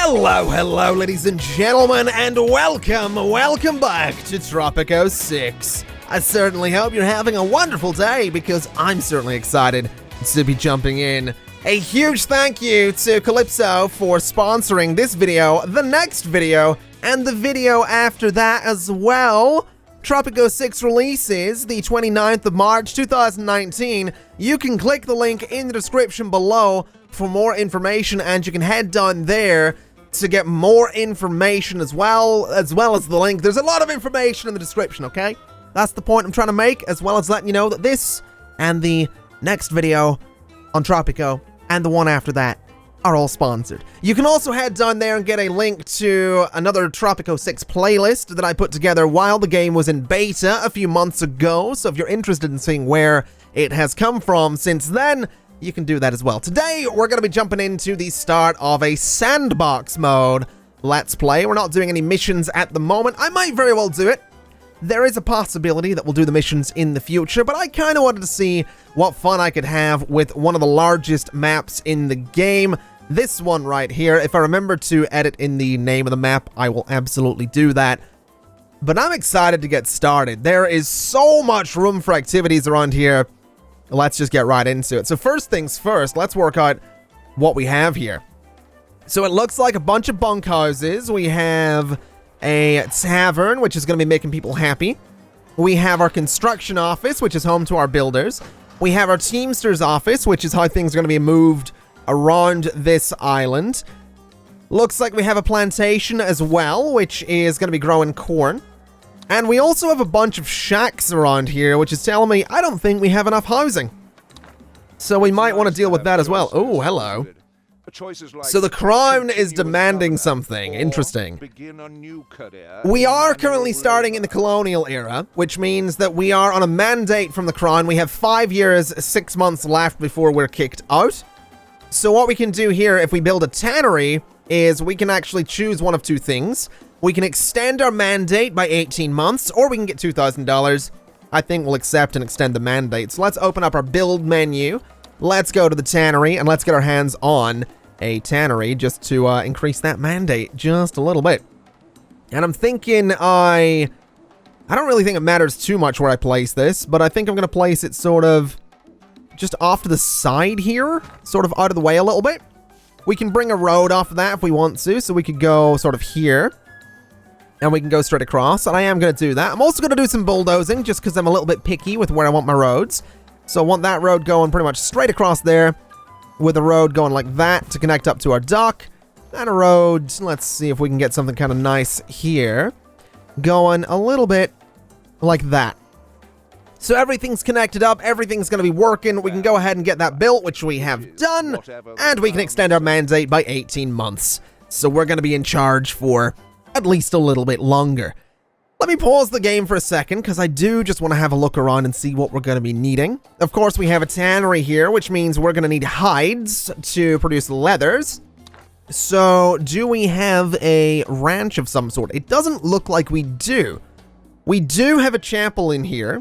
Hello, ladies and gentlemen, and welcome back to Tropico 6. I certainly hope you're having a wonderful day, because I'm certainly excited to be jumping in. A huge thank you to Calypso for sponsoring this video, the next video, and the video after that as well. Tropico 6 releases the 29th of March 2019. You can click the link in the description below for more information, and you can head down there to get more information as well as the link. There's a lot of information in the description, okay? That's the point I'm trying to make, as well as letting you know that this and the next video on Tropico and the one after that are all sponsored. You can also head down there and get a link to another Tropico 6 playlist that I put together while the game was in beta a few months ago, so if you're interested in seeing where it has come from since then, you can do that as well. Today, we're going to be jumping into the start of a Sandbox mode Let's Play. We're not doing any missions at the moment. I might very well do it. There is a possibility that we'll do the missions in the future, but I kind of wanted to see what fun I could have with one of the largest maps in the game. This one right here. If I remember to edit in the name of the map, I will absolutely do that. But I'm excited to get started. There is so much room for activities around here. Let's just get right into it. So first things first, let's work out what we have here. So it looks like a bunch of bunkhouses. We have a tavern, which is going to be making people happy. We have our construction office, which is home to our builders. We have our teamster's office, which is how things are going to be moved around this island. Looks like we have a plantation as well, which is going to be growing corn. And we also have a bunch of shacks around here, which is telling me I don't think we have enough housing. So we might want to deal with that as well. Oh, hello. So the Crown is demanding something. Interesting. We are currently starting in the colonial era, which means that we are on a mandate from the Crown. We have 5 years, 6 months left before we're kicked out. So what we can do here, if we build a tannery, is we can actually choose one of two things. We can extend our mandate by 18 months, or we can get $2,000. I think we'll accept and extend the mandate. So let's open up our build menu. Let's go to the tannery, and let's get our hands on a tannery just to increase that mandate just a little bit. And I'm thinking I don't really think it matters too much where I place this, but I think I'm going to place it sort of just off to the side here, sort of out of the way a little bit. We can bring a road off of that if we want to, so we could go sort of here. And we can go straight across, and I am going to do that. I'm also going to do some bulldozing, just because I'm a little bit picky with where I want my roads. So I want that road going pretty much straight across there, with a road going like that to connect up to our dock. And a road, let's see if we can get something kind of nice here, going a little bit like that. So everything's connected up, everything's going to be working. We can go ahead and get that built, which we have done, and we can extend our mandate by 18 months. So we're going to be in charge for at least a little bit longer. Let me pause the game for a second, because I do just want to have a look around and see what we're going to be needing. Of course, we have a tannery here, which means we're going to need hides to produce leathers. So, do we have a ranch of some sort? It doesn't look like we do. We do have a chapel in here,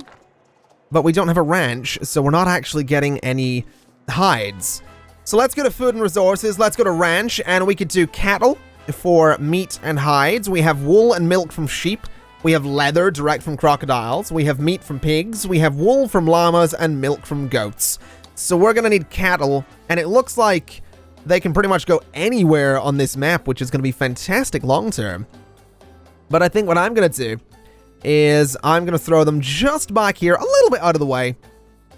but we don't have a ranch, so we're not actually getting any hides. So let's go to food and resources, let's go to ranch, and we could do cattle for meat and hides. We have wool and milk from sheep. We have leather direct from crocodiles. We have meat from pigs. We have wool from llamas and milk from goats. So we're going to need cattle, and it looks like they can pretty much go anywhere on this map, which is going to be fantastic long term. But I think what I'm going to do is I'm going to throw them just back here, a little bit out of the way,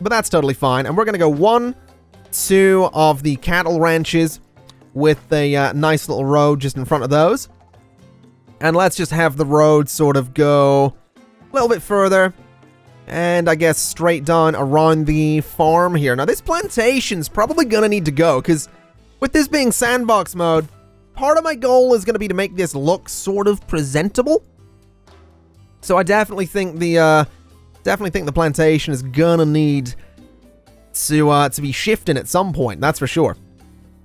but that's totally fine. And we're going to go 1, 2 of the cattle ranches with a nice little road just in front of those. And let's just have the road sort of go a little bit further, and I guess straight down around the farm here. Now this plantation's probably gonna need to go, because with this being Sandbox mode, part of my goal is gonna be to make this look sort of presentable. So I definitely think the plantation is gonna need to be shifting at some point, that's for sure.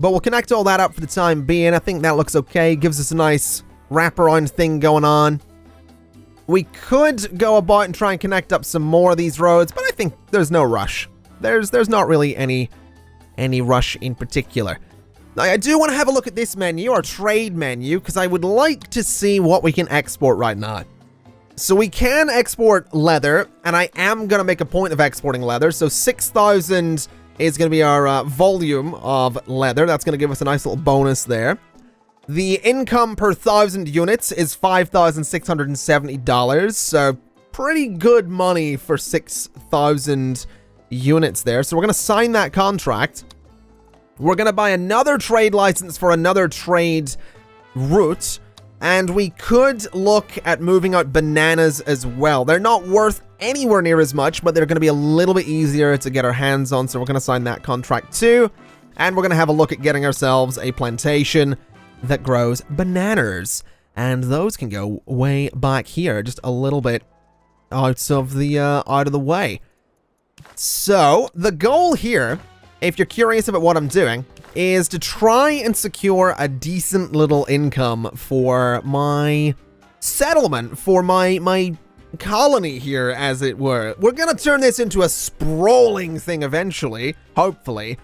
But we'll connect all that up for the time being. I think that looks okay. Gives us a nice wraparound thing going on. We could go about and try and connect up some more of these roads, but I think there's no rush. There's not really any rush in particular. Now, I do want to have a look at this menu, our trade menu, because I would like to see what we can export right now. So we can export leather, and I am going to make a point of exporting leather. So 6,000 is going to be our volume of leather. That's going to give us a nice little bonus there. The income per 1,000 units is $5,670, so pretty good money for 6,000 units there. So we're going to sign that contract. We're going to buy another trade license for another trade route, and we could look at moving out bananas as well. They're not worth anywhere near as much, but they're going to be a little bit easier to get our hands on, so we're going to sign that contract too. And we're going to have a look at getting ourselves a plantation that grows bananas. And those can go way back here, just a little bit out of the way. So, the goal here, if you're curious about what I'm doing, is to try and secure a decent little income for my settlement, for my colony here, as it were. We're gonna turn this into a sprawling thing eventually, hopefully.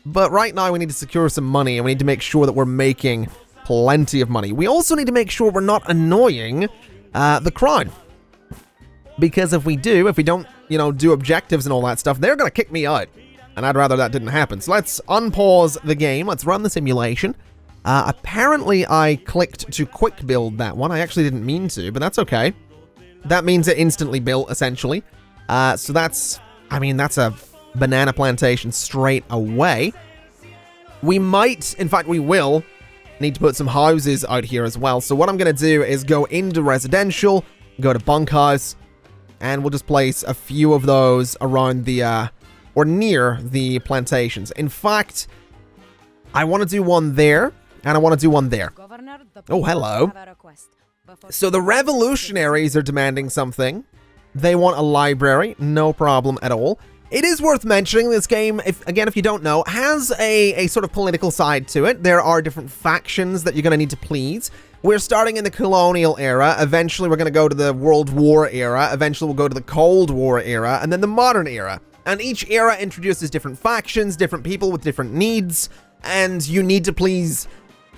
But right now we need to secure some money, and we need to make sure that we're making plenty of money. We also need to make sure we're not annoying the crown. Because if we don't, do objectives and all that stuff, they're gonna kick me out. And I'd rather that didn't happen. So let's unpause the game. Let's run the simulation. Apparently I clicked to quick build that one. I actually didn't mean to, but that's okay. That means it instantly built, essentially. So that's a banana plantation straight away. We might, in fact we will, need to put some houses out here as well. So what I'm going to do is go into residential, go to bunkhouse, and we'll just place a few of those around the, or near the plantations. In fact, I want to do one there, and I want to do one there. Oh, hello. So the revolutionaries are demanding something. They want a library, no problem at all. It is worth mentioning this game, if you don't know, has a sort of political side to it. There are different factions that you're going to need to please. We're starting in the colonial era. Eventually, we're going to go to the World War era. Eventually, we'll go to the Cold War era, and then the modern era. And each era introduces different factions, different people with different needs, and you need to please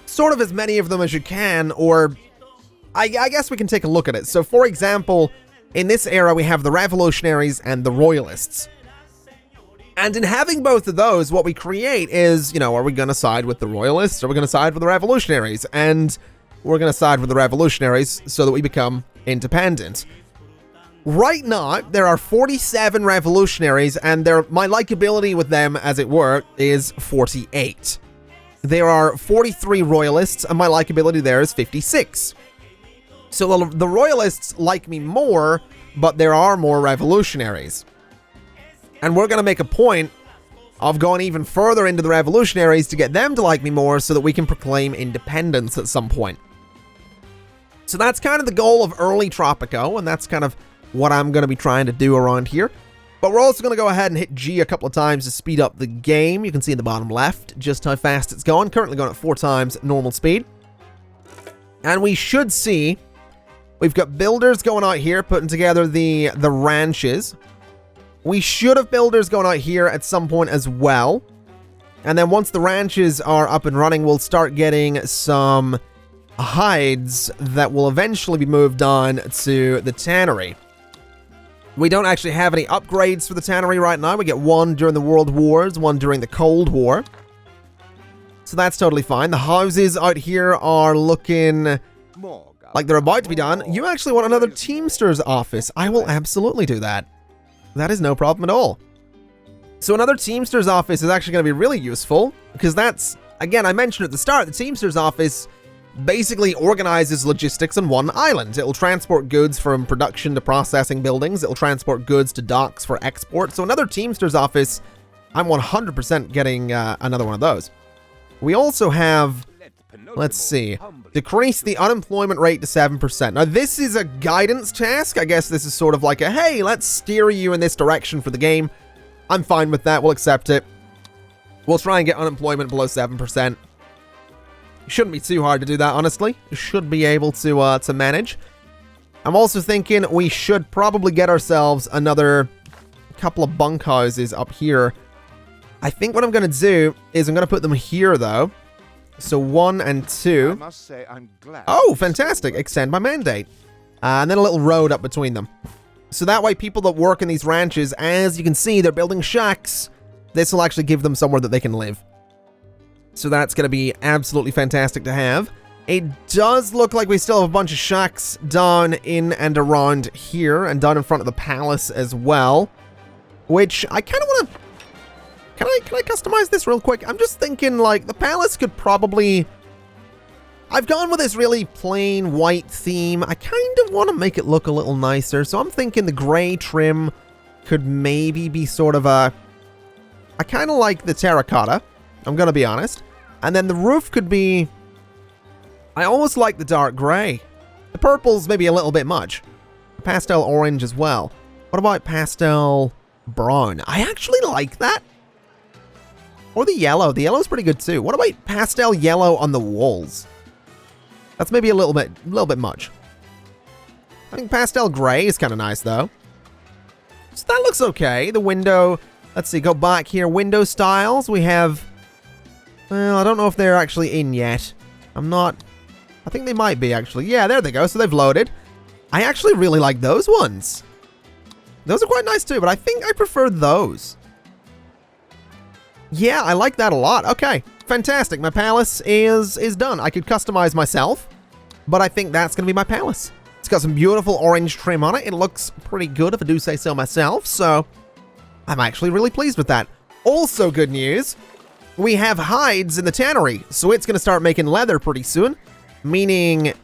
sort of as many of them as you can, or I guess we can take a look at it. So, for example, in this era, we have the revolutionaries and the royalists. And in having both of those, what we create is, are we going to side with the royalists, or are we going to side with the revolutionaries? And we're going to side with the revolutionaries so that we become independent. Right now, there are 47 revolutionaries, and my likability with them, as it were, is 48. There are 43 royalists, and my likability there is 56. So the royalists like me more, but there are more revolutionaries. And we're going to make a point of going even further into the revolutionaries to get them to like me more so that we can proclaim independence at some point. So that's kind of the goal of early Tropico, and that's kind of what I'm going to be trying to do around here. But we're also going to go ahead and hit G a couple of times to speed up the game. You can see in the bottom left just how fast it's going. Currently going at 4 times normal speed. And we should see we've got builders going out here putting together the ranches. We should have builders going out here at some point as well. And then once the ranches are up and running, we'll start getting some hides that will eventually be moved on to the tannery. We don't actually have any upgrades for the tannery right now. We get one during the World Wars, one during the Cold War. So that's totally fine. The houses out here are looking like they're about to be done. You actually want another Teamster's office. I will absolutely do that. That is no problem at all. So another Teamster's office is actually going to be really useful because that's, again, I mentioned at the start, the Teamster's office basically organizes logistics on one island. It will transport goods from production to processing buildings. It will transport goods to docks for export. So another Teamster's office, I'm 100% getting another one of those. We also have, let's see, decrease the unemployment rate to 7%. Now this is a guidance task. I guess this is sort of like a, hey, let's steer you in this direction for the game. I'm fine with that. We'll accept it. We'll try and get unemployment below 7%. Shouldn't be too hard to do that, honestly. Should be able to manage. I'm also thinking we should probably get ourselves another couple of bunkhouses up here. I think what I'm going to do is I'm going to put them here, though. So 1 and 2. I must say I'm glad. Oh, fantastic. Extend by mandate. And then a little road up between them. So that way people that work in these ranches, as you can see, they're building shacks. This will actually give them somewhere that they can live. So that's going to be absolutely fantastic to have. It does look like we still have a bunch of shacks down in and around here and down in front of the palace as well. Which I kind of want to... Can I customize this real quick? I'm just thinking, like, the palace could probably... I've gone with this really plain white theme. I kind of want to make it look a little nicer. So I'm thinking the gray trim could maybe be sort of a... I kind of like the terracotta, I'm going to be honest. And then the roof could be... I almost like the dark gray. The purple's maybe a little bit much. Pastel orange as well. What about pastel brown? I actually like that. Or the yellow. The yellow's pretty good too. What about pastel yellow on the walls? That's maybe a little bit much. I think pastel gray is kind of nice though. So that looks okay. The window, let's see, go back here. Window styles, we have... Well, I don't know if they're actually in yet. I think they might be, actually. Yeah, there they go. So they've loaded. I actually really like those ones. Those are quite nice too, but I think I prefer those. Yeah, I like that a lot. Okay, fantastic. My palace is done. I could customize myself, but I think that's going to be my palace. It's got some beautiful orange trim on it. It looks pretty good, if I do say so myself, so I'm actually really pleased with that. Also good news, we have hides in the tannery, so it's going to start making leather pretty soon. Meaning,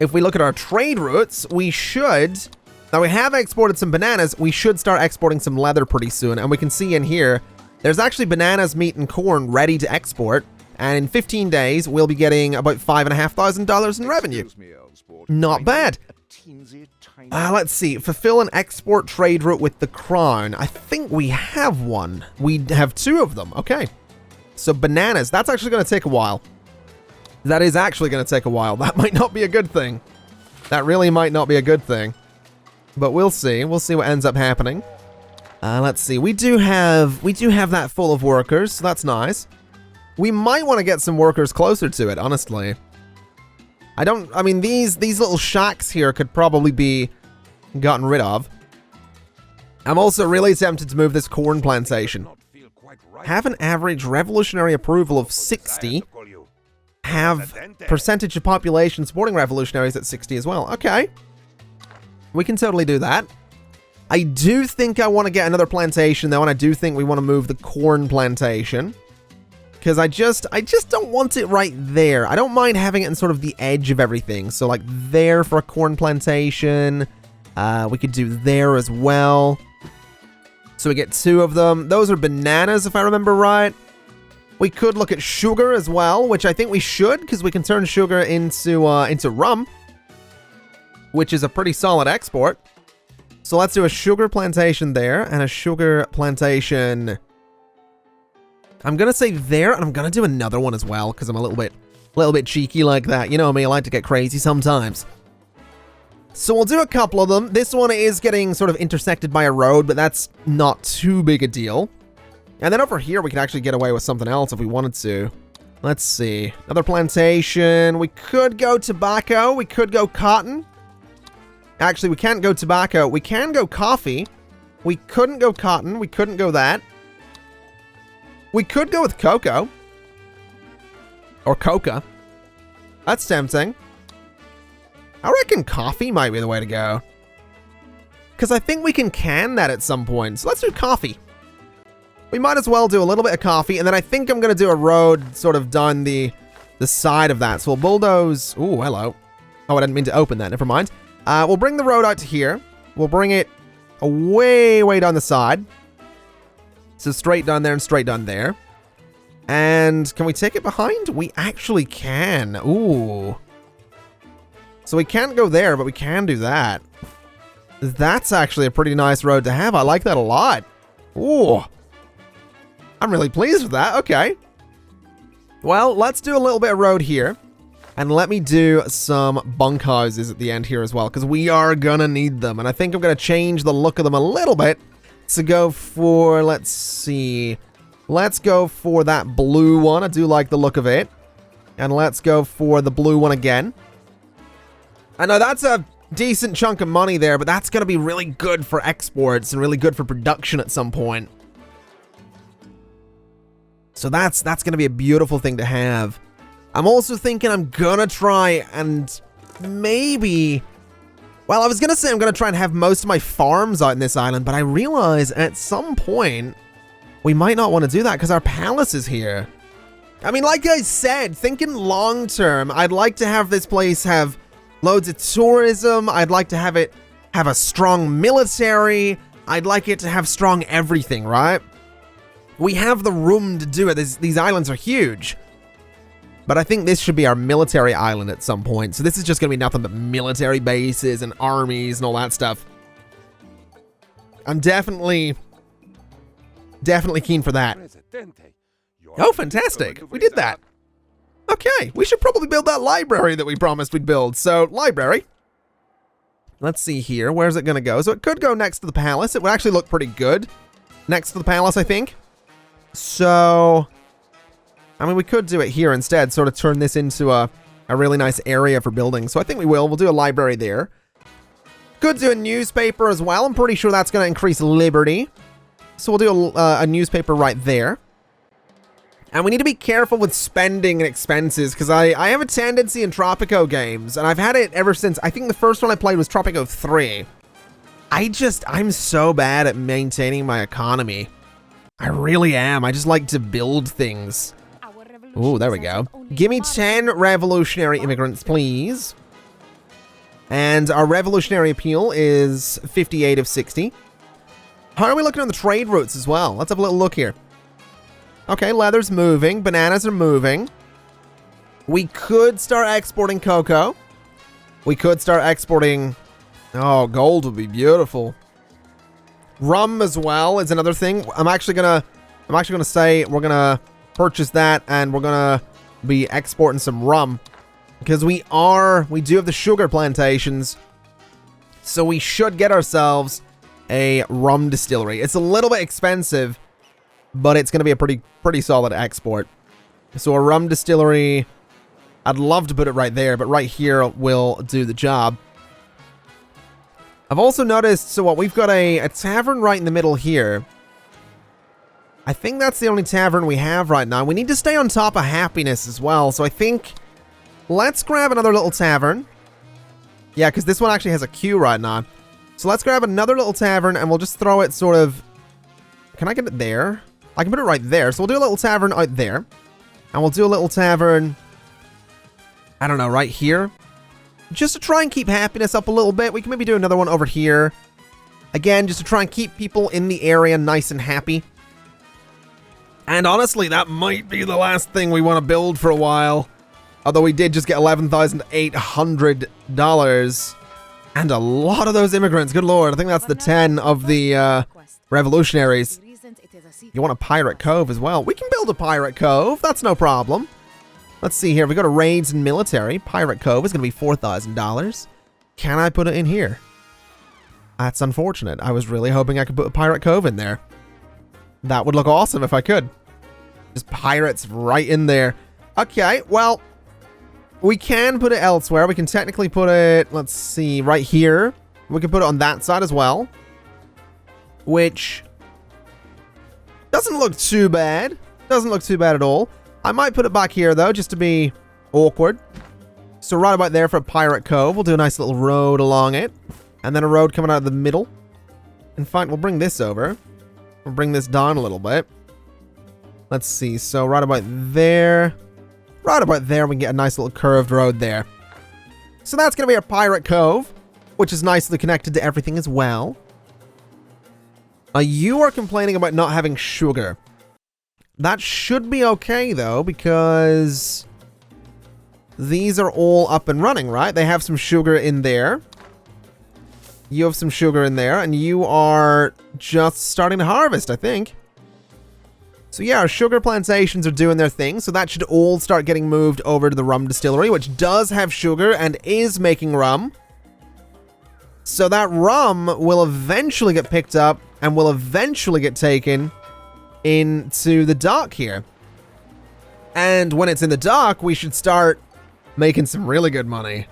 if we look at our trade routes, we should... Now, we have exported some bananas. We should start exporting some leather pretty soon. And we can see in here, there's actually bananas, meat, and corn ready to export. And in 15 days, we'll be getting about $5,500 in revenue. Not bad. Let's see. Fulfill an export trade route with the crown. I think we have one. We have 2 of them. Okay. So bananas. That's actually going to take a while. That is actually going to take a while. That might not be a good thing. That really might not be a good thing. But we'll see. We'll see what ends up happening. Let's see. We do have that full of workers, so that's nice. We might want to get some workers closer to it, honestly. I mean, these little shacks here could probably be gotten rid of. I'm also really tempted to move this corn plantation. Have an average revolutionary approval of 60. Have percentage of population supporting revolutionaries at 60 as well. Okay. We can totally do that. I do think I want to get another plantation though, and I do think we want to move the corn plantation. Because I just don't want it right there. I don't mind having it in sort of the edge of everything. So like there for a corn plantation. We could do there as well. So we get 2 of them. Those are bananas if I remember right. We could look at sugar as well, which I think we should, because we can turn sugar into rum, which is a pretty solid export. So let's do a sugar plantation there, and a sugar plantation... I'm going to say there, and I'm going to do another one as well, because I'm a little bit cheeky like that. You know me, I like to get crazy sometimes. So we'll do a couple of them. This one is getting sort of intersected by a road, but that's not too big a deal. And then over here, we can actually get away with something else if we wanted to. Let's see. Another plantation. We could go tobacco. We could go cotton. Actually, we can't go tobacco. We can go coffee. We couldn't go cotton. We couldn't go that. We could go with cocoa. Or coca. That's tempting. I reckon coffee might be the way to go. Because I think we can that at some point. So let's do coffee. We might as well do a little bit of coffee, and then I think I'm going to do a road sort of down the side of that. So we'll bulldoze... Ooh, hello. Oh, I didn't mean to open that. Never mind. We'll bring the road out to here. We'll bring it way down the side. So straight down there and straight down there. And can we take it behind? We actually can. Ooh. So we can't go there, but we can do that. That's actually a pretty nice road to have. I like that a lot. Ooh. I'm really pleased with that. Okay. Well, let's do a little bit of road here. And let me do some bunkhouses at the end here as well, because we are gonna need them. And I think I'm gonna change the look of them a little bit to go for, let's see. Let's go for that blue one. I do like the look of it. And let's go for the blue one again. I know that's a decent chunk of money there, but that's going to be really good for exports and really good for production at some point. So that's going to be a beautiful thing to have. I'm also thinking I'm going to try and maybe... Well, I was going to say I'm going to try and have most of my farms out in this island, but I realize at some point we might not want to do that because our palace is here. I mean, like I said, thinking long term, I'd like to have this place have loads of tourism. I'd like to have it have a strong military. I'd like it to have strong everything, right? We have the room to do it. These islands are huge. But I think this should be our military island at some point. So this is just going to be nothing but military bases and armies and all that stuff. I'm definitely keen for that. Oh, fantastic. We did that. Okay, we should probably build that library that we promised we'd build. So, library. Let's see here. Where's it going to go? So it could go next to the palace. It would actually look pretty good next to the palace, I think. So... I mean, we could do it here instead, sort of turn this into a really nice area for building. So I think we will. We'll do a library there. Could do a newspaper as well. I'm pretty sure that's going to increase liberty. So we'll do a newspaper right there. And we need to be careful with spending and expenses, because I have a tendency in Tropico games, and I've had it ever since, I think the first one I played was Tropico 3. I'm so bad at maintaining my economy. I really am. I just like to build things. Ooh, there we go. Give me 10 revolutionary immigrants, please. And our revolutionary appeal is 58 of 60. How are we looking on the trade routes as well? Let's have a little look here. Okay, leather's moving. Bananas are moving. We could start exporting cocoa. We could start exporting... Oh, gold would be beautiful. Rum as well is another thing. I'm actually gonna say we're gonna purchase that, and we're gonna be exporting some rum because we do have the sugar plantations, so we should get ourselves a rum distillery. It's a little bit expensive, but it's gonna be a pretty solid export. So a rum distillery, I'd love to put it right there, but right here will do the job. I've also noticed, so what, we've got a tavern right in the middle here. I think that's the only tavern we have right now. We need to stay on top of happiness as well. So I think let's grab another little tavern. Yeah, because this one actually has a queue right now. So let's grab another little tavern and we'll just throw it sort of... Can I get it there? I can put it right there. So we'll do a little tavern out there. And we'll do a little tavern... I don't know, right here. Just to try and keep happiness up a little bit. We can maybe do another one over here. Again, just to try and keep people in the area nice and happy. And honestly, that might be the last thing we want to build for a while. Although we did just get $11,800. And a lot of those immigrants, good lord. I think that's the 10 of the revolutionaries. You want a pirate cove as well. We can build a pirate cove. That's no problem. Let's see here. We go to raids and military. Pirate cove is going to be $4,000. Can I put it in here? That's unfortunate. I was really hoping I could put a pirate cove in there. That would look awesome if I could. Just pirates right in there. Okay, well, we can put it elsewhere. We can technically put it, let's see, right here. We can put it on that side as well. Which doesn't look too bad. Doesn't look too bad at all. I might put it back here, though, just to be awkward. So right about there for a pirate cove. We'll do a nice little road along it. And then a road coming out of the middle. In fact, we'll bring this over. We'll bring this down a little bit. Let's see. So right about there. Right about there, we can get a nice little curved road there. So that's going to be our pirate cove, which is nicely connected to everything as well. You are complaining about not having sugar. That should be okay, though, because these are all up and running, right? They have some sugar in there. You have some sugar in there, and you are just starting to harvest, I think. So yeah, our sugar plantations are doing their thing, so that should all start getting moved over to the rum distillery, which does have sugar and is making rum. So that rum will eventually get picked up and will eventually get taken into the dock here. And when it's in the dock, we should start making some really good money.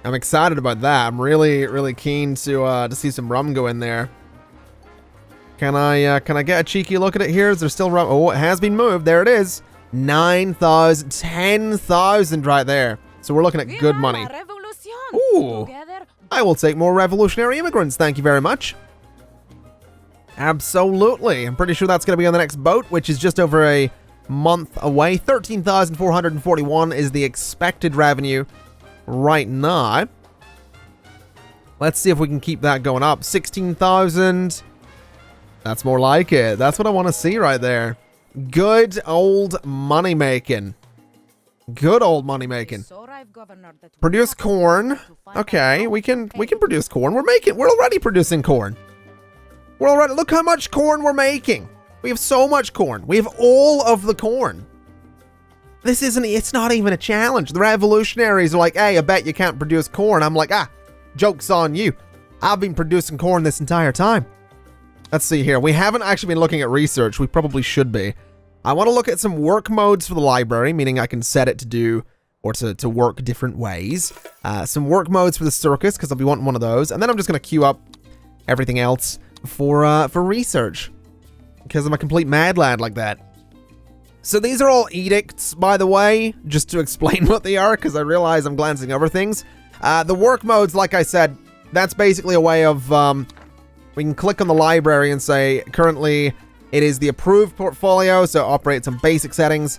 I'm excited about that. I'm really, really keen to see some rum go in there. Can I get a cheeky look at it here? Is there still rum? Oh, it has been moved. There it is. 9,000, 10,000 right there. So we're looking at good money. Ooh, I will take more revolutionary immigrants. Thank you very much. Absolutely. I'm pretty sure that's going to be on the next boat, which is just over a month away. 13,441 is the expected revenue right now. Let's see if we can keep that going up. 16,000. That's more like it. That's what I want to see right there. Good old money making. Good old money making. Produce corn. Okay, we can produce corn. We're already producing corn. Look how much corn we're making. We have so much corn. We have all of the corn. It's not even a challenge. The revolutionaries are like, hey, I bet you can't produce corn. I'm like, joke's on you. I've been producing corn this entire time. Let's see here. We haven't actually been looking at research. We probably should be. I want to look at some work modes for the library, meaning I can set it to do or to work different ways. Some work modes for the circus, because I'll be wanting one of those. And then I'm just going to queue up everything else for research, because I'm a complete mad lad like that. So these are all edicts, by the way, just to explain what they are, because I realize I'm glancing over things. The work modes, like I said, that's basically a way of... we can click on the library and say, currently, it is the approved portfolio, so it operates on basic settings.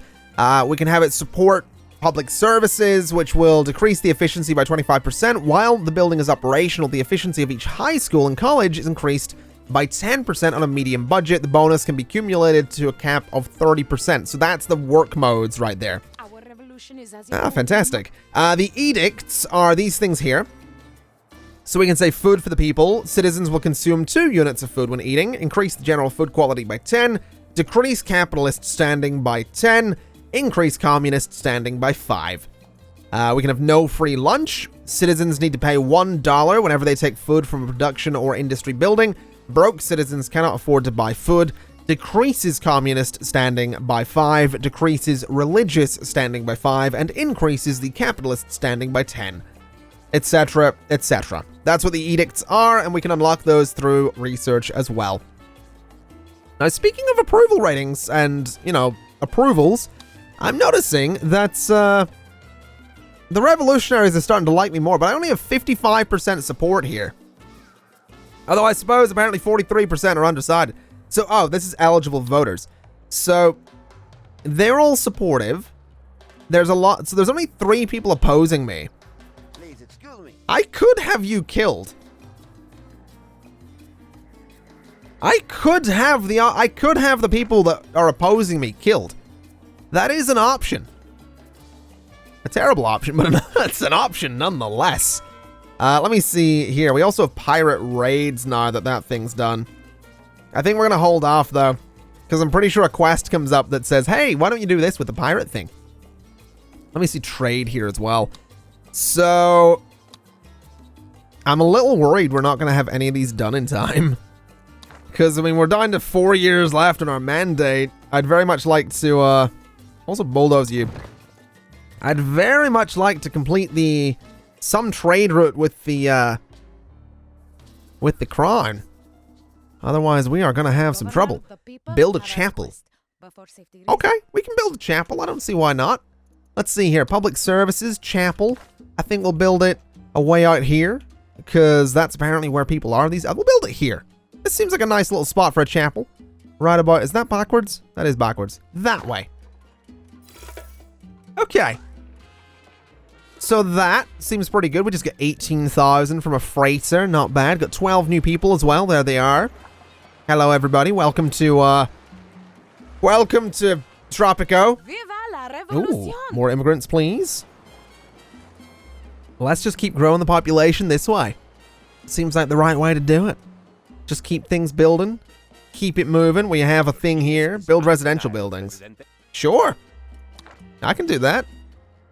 We can have it support public services, which will decrease the efficiency by 25%. While the building is operational, the efficiency of each high school and college is increased by 10% on a medium budget. The bonus can be accumulated to a cap of 30%. So that's the work modes right there. Our revolution is as fantastic. The edicts are these things here. So we can say food for the people. Citizens will consume 2 units of food when eating. Increase the general food quality by 10. Decrease capitalist standing by 10. Increase communist standing by 5. We can have no free lunch. Citizens need to pay $1 whenever they take food from a production or industry building. Broke citizens cannot afford to buy food. Decreases communist standing by 5. Decreases religious standing by 5. And increases the capitalist standing by 10. Etc., etc. That's what the edicts are, and we can unlock those through research as well. Now, speaking of approval ratings and, approvals, I'm noticing that the revolutionaries are starting to like me more, but I only have 55% support here. Although I suppose apparently 43% are undecided. So, this is eligible voters. So, they're all supportive. There's only 3 people opposing me. I could have you killed. I could have the people that are opposing me killed. That is an option. A terrible option, but it's an option nonetheless. Let me see here. We also have pirate raids now that thing's done. I think we're going to hold off, though, because I'm pretty sure a quest comes up that says, hey, why don't you do this with the pirate thing? Let me see trade here as well. So... I'm a little worried we're not going to have any of these done in time. Because, we're down to 4 years left on our mandate. I'd very much like to, also bulldoze you. I'd very much like to complete some trade route with the crown. Otherwise, we are going to have some trouble. Build a chapel. Okay, we can build a chapel. I don't see why not. Let's see here. Public services, chapel. I think we'll build it a way out here, because that's apparently where people are. We'll build it here. This seems like a nice little spot for a chapel. Right about, is that backwards? That is backwards. That way. Okay. So that seems pretty good. We just got 18,000 from a freighter. Not bad. Got 12 new people as well. There they are. Hello, everybody. Welcome to Tropico. Ooh, more immigrants, please. Let's just keep growing the population this way. Seems like the right way to do it. Just keep things building. Keep it moving. We have a thing here. Build residential buildings. Sure. I can do that.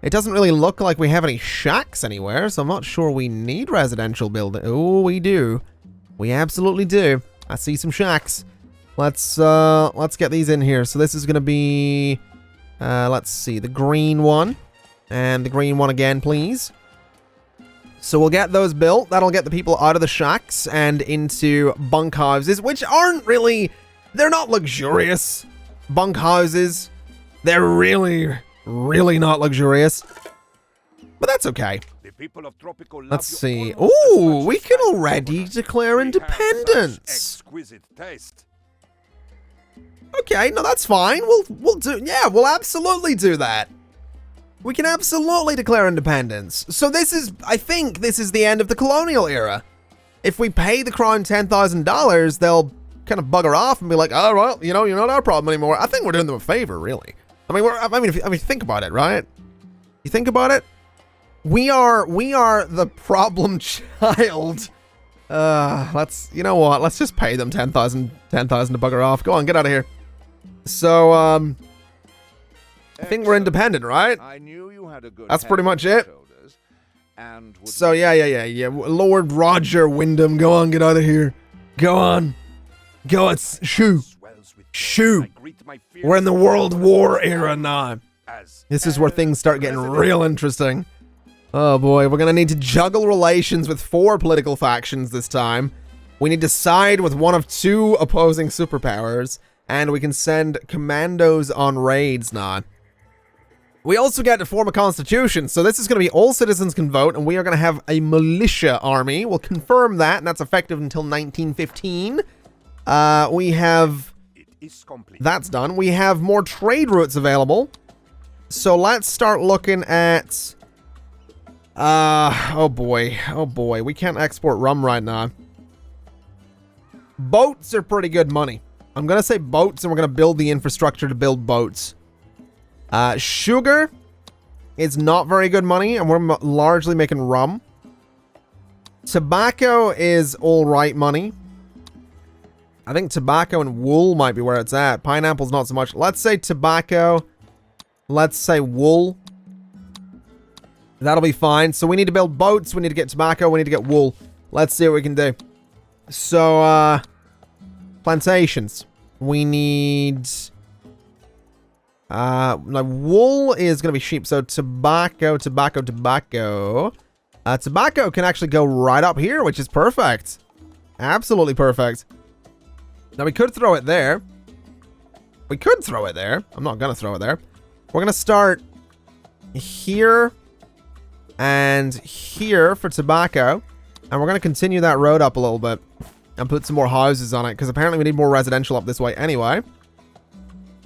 It doesn't really look like we have any shacks anywhere, so I'm not sure we need residential building. Oh, we do. We absolutely do. I see some shacks. Let's get these in here. So this is going to be Let's see, the green one. And the green one again, please. So we'll get those built. That'll get the people out of the shacks and into bunk houses, which aren't really... They're not luxurious bunk houses. They're really, really not luxurious. But that's okay. Let's see. Ooh, we can already declare independence. Okay, no, that's fine. We'll do... Yeah, we'll absolutely do that. We can absolutely declare independence. So this is... I think this is the end of the colonial era. If we pay the crown $10,000, they'll kind of bugger off and be like, oh, well, you know, you're not our problem anymore. I think we're doing them a favor, really. I mean, think about it, right? You think about it? We are the problem child. You know what? Let's just pay them 10,000 to bugger off. Go on, get out of here. So, I think we're independent, right? I knew you had a good That's pretty much it. So Yeah. Lord Roger Wyndham, go on, get out of here. Go on. Go on, shoo. Shoo. We're in the World War era now. This is where things start getting real interesting. Oh boy, we're gonna need to juggle relations with 4 political factions this time. We need to side with one of 2 opposing superpowers, and we can send commandos on raids now. We also get to form a constitution, so this is gonna be all citizens can vote, and we are gonna have a militia army. We'll confirm that, and that's effective until 1915. We have... That's done. We have more trade routes available. So let's start looking at... oh boy, we can't export rum right now. Boats are pretty good money. I'm gonna say boats, and we're gonna build the infrastructure to build boats. Sugar is not very good money, and we're largely making rum. Tobacco is alright money. I think tobacco and wool might be where it's at. Pineapple's not so much. Let's say tobacco. Let's say wool. That'll be fine. So we need to build boats. We need to get tobacco. We need to get wool. Let's see what we can do. So, plantations. We need... wool is going to be sheep. So tobacco. Tobacco can actually go right up here, which is perfect. Absolutely perfect. Now, we could throw it there. I'm not going to throw it there. We're going to start here and here for tobacco. And we're going to continue that road up a little bit and put some more houses on it, because apparently we need more residential up this way anyway.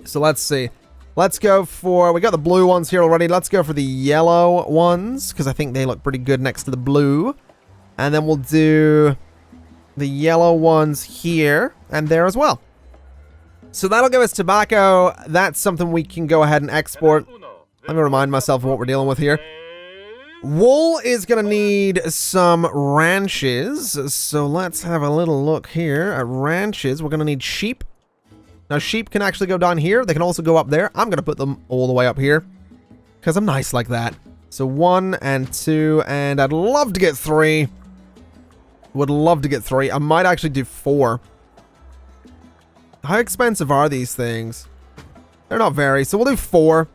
So let's see. Let's go for... We got the blue ones here already. Let's go for the yellow ones, because I think they look pretty good next to the blue. And then we'll do... the yellow ones here and there as well. So that'll give us tobacco. That's something we can go ahead and export. Let me remind myself of what we're dealing with here. Wool is going to need some ranches. So let's have a little look here at ranches. We're going to need sheep. Now, sheep can actually go down here. They can also go up there. I'm going to put them all the way up here because I'm nice like that. So 1 and 2, and I'd love to get 3. Would love to get 3. I might actually do 4. How expensive are these things? They're not very. So we'll do 4.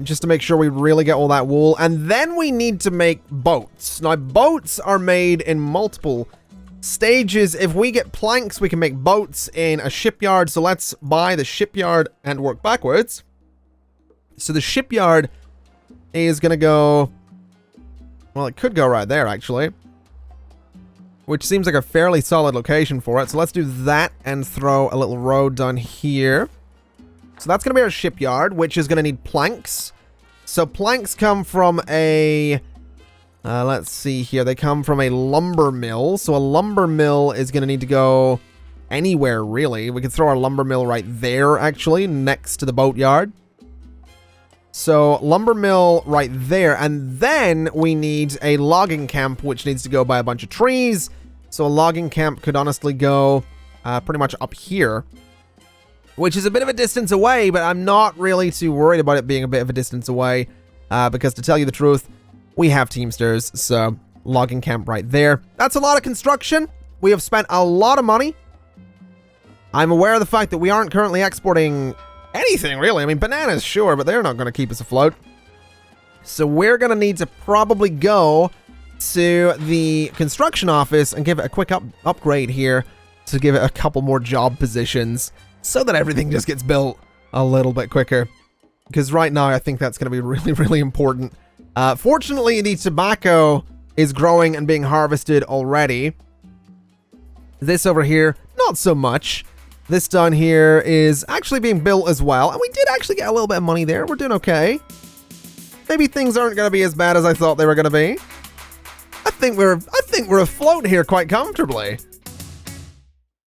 Just to make sure we really get all that wool. And then we need to make boats. Now, boats are made in multiple stages. If we get planks, we can make boats in a shipyard. So let's buy the shipyard and work backwards. So the shipyard is going to go... Well, it could go right there, actually. Which seems like a fairly solid location for it. So let's do that and throw a little road down here. So that's going to be our shipyard, which is going to need planks. So planks come from a... let's see here. They come from a lumber mill. So a lumber mill is going to need to go anywhere, really. We could throw our lumber mill right there, actually, next to the boatyard. So lumber mill right there. And then we need a logging camp, which needs to go by a bunch of trees. So a logging camp could honestly go pretty much up here, which is a bit of a distance away, but I'm not really too worried about it being a bit of a distance away, because to tell you the truth, we have Teamsters, so logging camp right there. That's a lot of construction. We have spent a lot of money. I'm aware of the fact that we aren't currently exporting anything, really. I mean, bananas, sure, but they're not going to keep us afloat. So we're going to need to probably go to the construction office and give it a quick upgrade here to give it a couple more job positions so that everything just gets built a little bit quicker. Because right now, I think that's going to be really, really important. Fortunately, the tobacco is growing and being harvested already. This over here, not so much. This down here is actually being built as well. And we did actually get a little bit of money there. We're doing okay. Maybe things aren't going to be as bad as I thought they were going to be. I think we're afloat here quite comfortably.